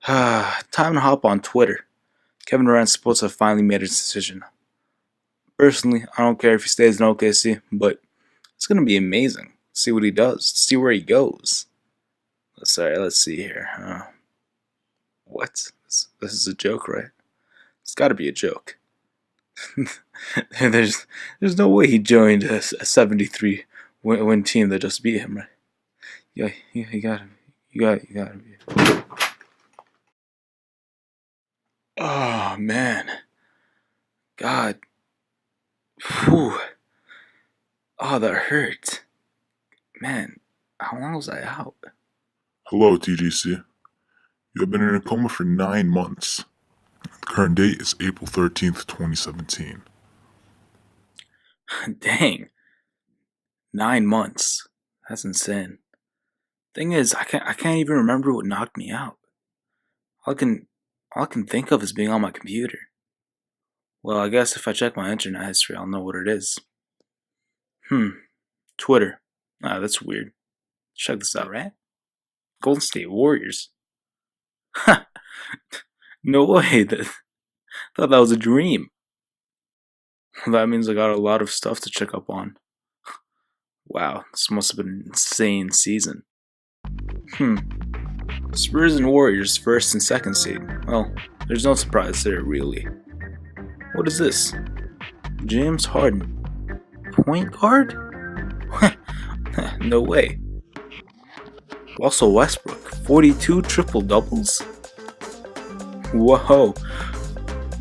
Time to hop on Twitter. Kevin Durant's supposed to have finally made his decision. Personally, I don't care if he stays in OKC, but it's gonna be amazing. See what he does. See where he goes. Let's see here. What? This is a joke, right? It's got to be a joke. there's no way he joined a 73 win team that just beat him, right? Yeah, you gotta be. Oh man, God, whew. Oh, that hurt, man. How long was I out? Hello, TGC. You have been in a coma for 9 months. The current date is April 13th, 2017. Dang, 9 months. That's insane. Thing is, I can't even remember what knocked me out. All I can think of is being on my computer. Well, I guess if I check my internet history, I'll know what it is. Twitter. That's weird. Check this out, right? Golden State Warriors. Ha! No way. Thought that was a dream. That means I got a lot of stuff to check up on. Wow, this must have been an insane season. Spurs and Warriors first and second seed. Well, there's no surprise there, really. What is this? James Harden. Point guard? No way. Russell Westbrook. 42 triple doubles? Whoa.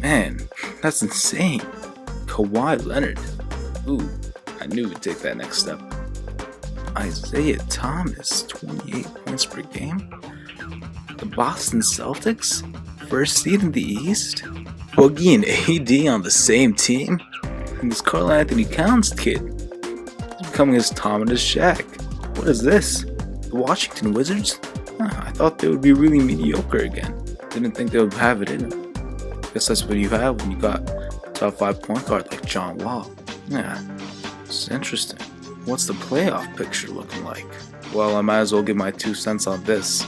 Man, that's insane. Kawhi Leonard. Ooh, I knew he'd take that next step. Isaiah Thomas. 28 points per game? The Boston Celtics? First seed in the East? Boogie and AD on the same team? And this Karl Anthony Towns kid is becoming as Tom as Shaq. What is this? The Washington Wizards? I thought they would be really mediocre again. Didn't think they would have it in them. Guess that's what you have when you got top 5 point guard like John Wall. Yeah, it's interesting. What's the playoff picture looking like? Well, I might as well give my 2 cents on this.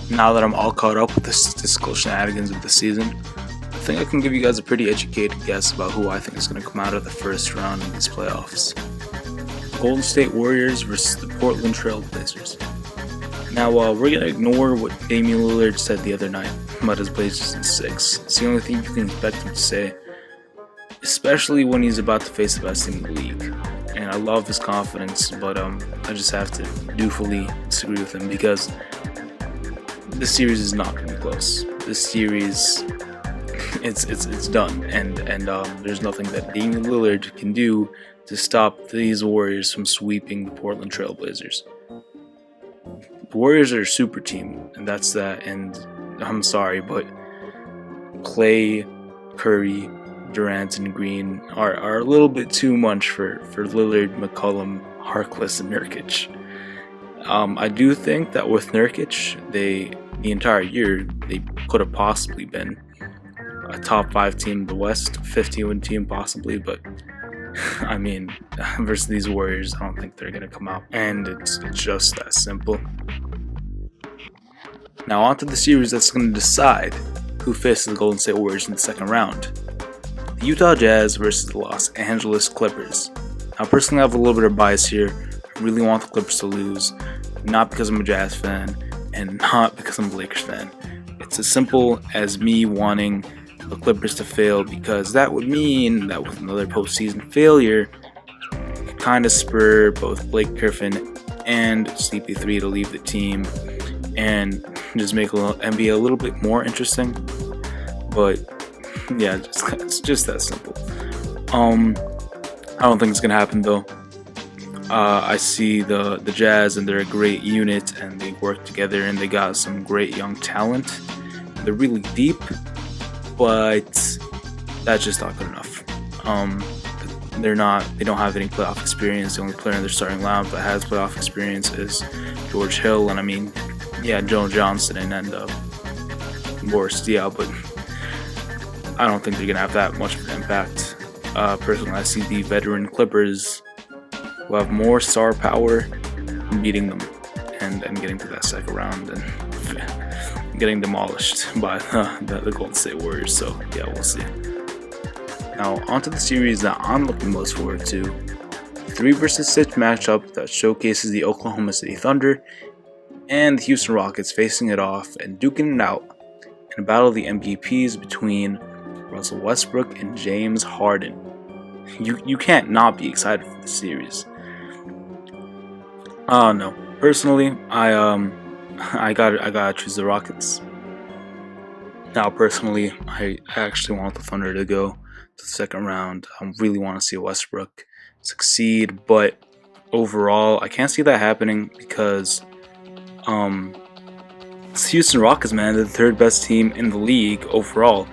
Now that I'm all caught up with the statistical shenanigans of the season, I think I can give you guys a pretty educated guess about who I think is going to come out of the first round in these playoffs. Golden State Warriors versus the Portland Trail Blazers. Now, we're going to ignore what Damian Lillard said the other night about his Blazers in 6. It's the only thing you can expect him to say, especially when he's about to face the best team in the league. And I love his confidence, but I just have to dutifully disagree with him because this series is not going to be close. This series, it's done, and there's nothing that Damian Lillard can do to stop these Warriors from sweeping the Portland Trail Blazers. The Warriors are a super team, and that's that. And I'm sorry, but Clay, Curry, Durant, and Green are a little bit too much for Lillard, McCollum, Harkless, and Nurkic. I do think that with Nurkic, the entire year, they could have possibly been a top 5 team in the West, 50-win team possibly, but I mean, versus these Warriors, I don't think they're going to come out, and it's just that simple. Now on to the series that's going to decide who faces the Golden State Warriors in the second round. The Utah Jazz versus the Los Angeles Clippers. Now personally I have a little bit of bias here. I really want the Clippers to lose, not because I'm a Jazz fan, and not because I'm a Lakers fan. It's as simple as me wanting the Clippers to fail, because that would mean that with another postseason failure, it could kind of spur both Blake Griffin and CP3 to leave the team and just make NBA a little bit more interesting. But yeah, it's just that simple. I don't think it's gonna happen though. I see the Jazz, and they're a great unit, and they work together, and they got some great young talent. They're really deep, but that's just not good enough. They don't have any playoff experience. The only player in their starting lineup that has playoff experience is George Hill, and I mean, yeah, Joe Johnson and Boris Diaw, but I don't think they're gonna have that much of an impact. Personally, I see the veteran Clippers who have more star power beating them and getting to that second round. And getting demolished by the Golden State Warriors. So yeah, we'll see. Now onto the series that I'm looking most forward to. 3 versus 6 matchup that showcases the Oklahoma City Thunder and the Houston Rockets facing it off and duking it out in a battle of the MVPs between Russell Westbrook and James Harden. You can't not be excited for the series. No. Personally, I gotta choose the Rockets. Now, personally, I actually want the Thunder to go to the second round. I really want to see Westbrook succeed, but overall, I can't see that happening because it's Houston Rockets, man. They're the 3rd best team in the league overall,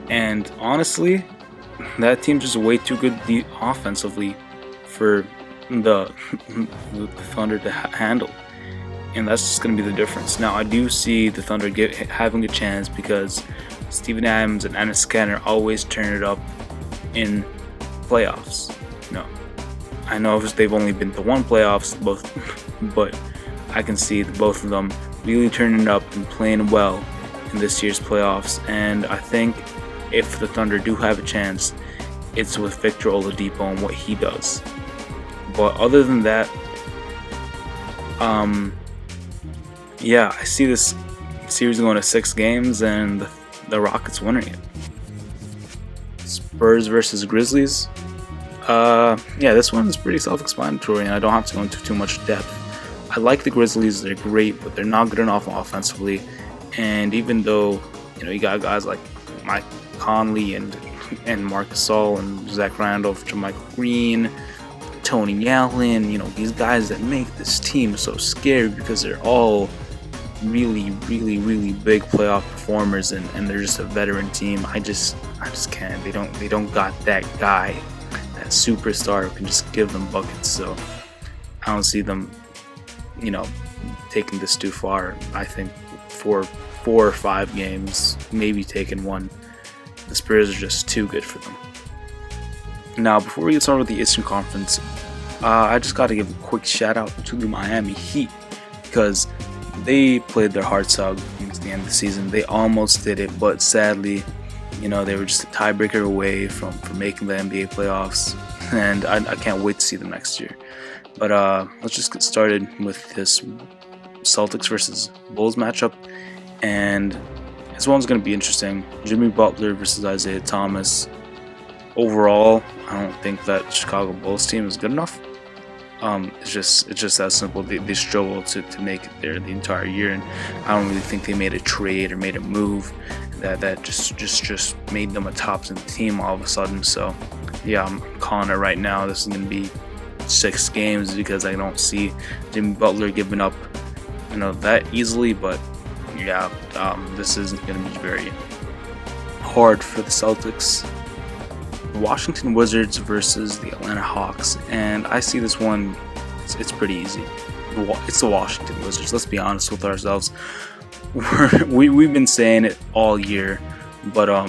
and honestly, that team's just way too good offensively for the Thunder to handle. And that's just going to be the difference. Now, I do see the Thunder having a chance because Steven Adams and Enes Kanter always turn it up in playoffs. I know they've only been to one playoffs, both, but I can see both of them really turning it up and playing well in this year's playoffs. And I think if the Thunder do have a chance, it's with Victor Oladipo and what he does. But other than that, yeah, I see this series going to 6 games and the Rockets winning it. Spurs versus Grizzlies. Yeah, this one is pretty self-explanatory, and I don't have to go into too much depth. I like the Grizzlies; they're great, but they're not good enough offensively. And even though you got guys like Mike Conley and Marc Gasol and Zach Randolph, JaMychal Green, Tony Allen, these guys that make this team so scary because they're all really big playoff performers, and they're just a veteran team. I just can't. They don't got that guy, that superstar who can just give them buckets. So I don't see them, taking this too far. I think 4 or 5 games, maybe taking 1. The Spurs are just too good for them. Now, before we get started with the Eastern Conference, I just got to give a quick shout out to the Miami Heat because they played their hearts out against the end of the season. They almost did it, but sadly, they were just a tiebreaker away from making the NBA playoffs, and I can't wait to see them next year. But let's just get started with this Celtics versus Bulls matchup, and this one's going to be interesting. Jimmy Butler versus Isaiah Thomas. Overall, I don't think that Chicago Bulls team is good enough. It's just that simple. They struggle to make it there the entire year, and I don't really think they made a trade or made a move that just made them a top 10 team all of a sudden. So yeah, I'm calling it right now. This is going to be 6 games because I don't see Jimmy Butler giving up that easily. But yeah, this isn't going to be very hard for the Celtics. Washington Wizards versus the Atlanta Hawks, and I see this one, it's pretty easy. It's the Washington Wizards. Let's be honest with ourselves. We've been saying it all year, but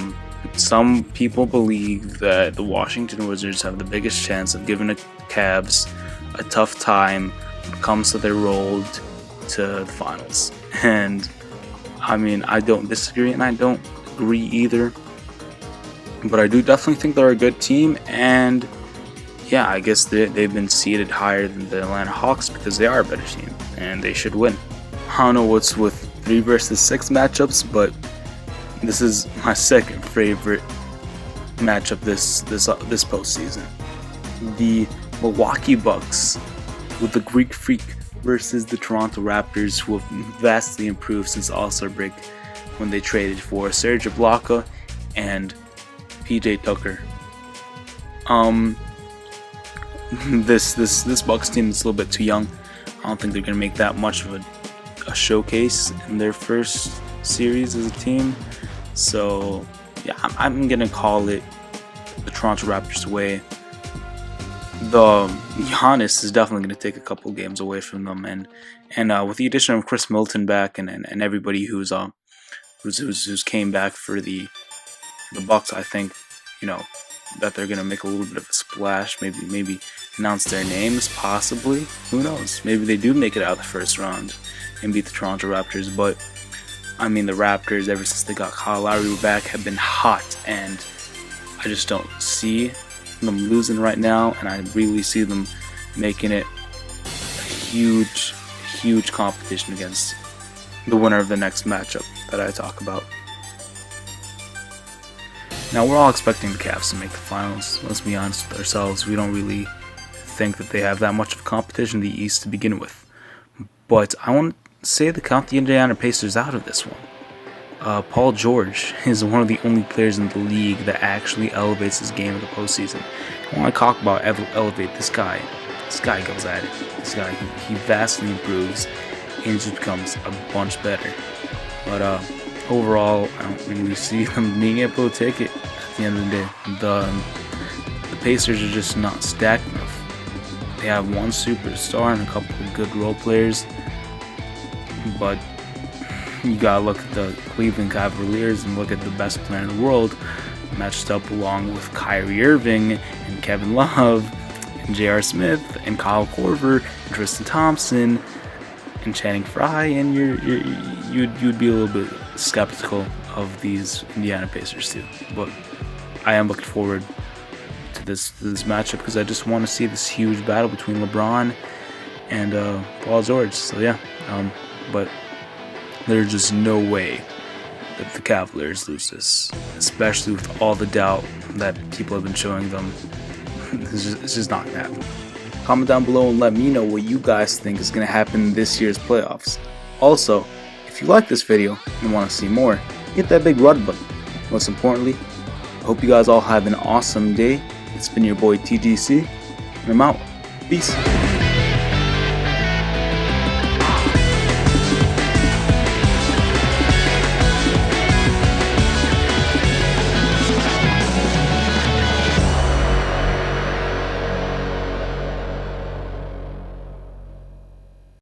some people believe that the Washington Wizards have the biggest chance of giving the Cavs a tough time when it comes to their road to the finals. And I mean, I don't disagree and I don't agree either. But I do definitely think they're a good team, and yeah, I guess they've been seeded higher than the Atlanta Hawks because they are a better team, and they should win. I don't know what's with 3 versus 6 matchups, but this is my second favorite matchup this postseason. The Milwaukee Bucks with the Greek Freak versus the Toronto Raptors, who have vastly improved since All-Star break when they traded for Serge Ibaka and PJ Tucker. This Bucks team is a little bit too young. I don't think they're gonna make that much of a showcase in their first series as a team. So yeah, I'm gonna call it the Toronto Raptors way. The Giannis is definitely gonna take a couple games away from them, and with the addition of Chris Middleton back and everybody who's came back for the Bucks, I think that they're gonna make a little bit of a splash. Maybe announce their names, possibly. Who knows? Maybe they do make it out of the first round and beat the Toronto Raptors. But I mean, the Raptors, ever since they got Kyle Lowry back, have been hot, and I just don't see them losing right now, and I really see them making it a huge competition against the winner of the next matchup that I talk about. Now, we're all expecting the Cavs to make the finals. Let's be honest with ourselves. We don't really think that they have that much of competition in the East to begin with. But I want to say to count the Indiana Pacers out of this one. Paul George is one of the only players in the league that actually elevates his game in the postseason. When I talk about elevate, this guy goes at it. This guy, he vastly improves and just becomes a bunch better. But overall, I don't really see them being able to take it at the end of the day. The Pacers are just not stacked enough. They have one superstar and a couple of good role players, but you gotta look at the Cleveland Cavaliers and look at the best player in the world matched up along with Kyrie Irving and Kevin Love and J.R. Smith and Kyle Korver and Tristan Thompson and Channing Frye, and you'd be a little bit skeptical of these Indiana Pacers too. But I am looking forward to this matchup because I just want to see this huge battle between LeBron and Paul George. So yeah, but there's just no way that the Cavaliers lose this, especially with all the doubt that people have been showing them. It's just not gonna happen. Comment down below and let me know what you guys think is going to happen in this year's playoffs. Also, if you like this video and want to see more, hit that big red button. Most importantly, I hope you guys all have an awesome day. It's been your boy TGC, and I'm out. Peace.